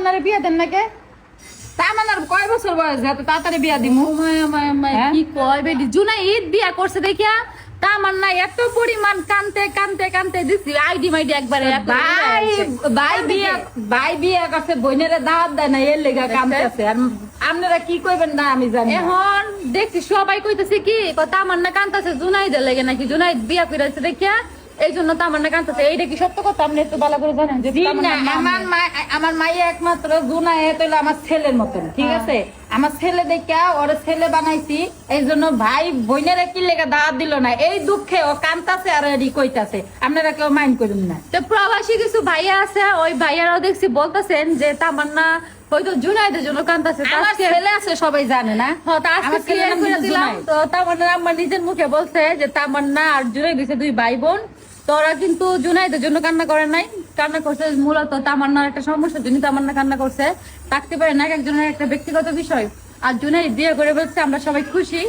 তামান্নারে বিয়া দেন নাকি? তামান্নার কয় বছর বয়স এত তাড়াতাড়ি বিয়া দিমু? কি কয় বেডি জুনাইদ বিয়া করছে দেখিয়া তামান্না এত পরিমাণ কানতে কানতে কানতে দিছি আইডি মাইডি একবারে ভাই বিয়া করছে, বোনেরা দাওয়াত দেয় না, এর লেগা কামতেছে। আর আপনারা কি কইবেন না আমি জানি। এখন দেখছি সবাই কইতেছে কি তামান্না কানতেছে জুনাইদের লেগে নাকি, জুনাইদ বিয়া করেছে দেখিয়া এই জন্য তামান্না কানতেছে। এইটা কি সত্য কথা? আপনি একটু ভালো করে জানেন যে আমার মাইয়া একমাত্র জুনায়েদ হইলো আমার ছেলের মতন, ঠিক আছে? আমার ছেলে দেখা ওরে ছেলে বানাইছি, এই জন্য ভাই বোনেরা কি লেগে দাওয়াত দিল না, এই দুঃখে ও কানতাছে আর এরই কইতাছে। আপনারা কেউ মাইন্ড করুন না। তো প্রবাসী কিছু ভাইয়া আছে, ওই ভাইয়ারাও দেখছি বলতেছেন যে তামান্না হয়তো জুনাইদের জন্য কানতাছে। আমার ছেলে আছে সবাই জানে না। তো তামান্না আমার নিজের মুখে বলছে যে তামান্না আর জুনাইদ হইছে দুই ভাই বোন, তোরা কিন্তু জুনাইদের জন্য কান্না করে নাই, কান্না করছে মূলত তামান্নার একটা সমস্যার জন্য তামান্না কান্না করছে। থাকতে পারে না, একজনের একটা ব্যক্তিগত বিষয়। আর জুনাইদ বিয়ে করে বলছে আমরা সবাই খুশি।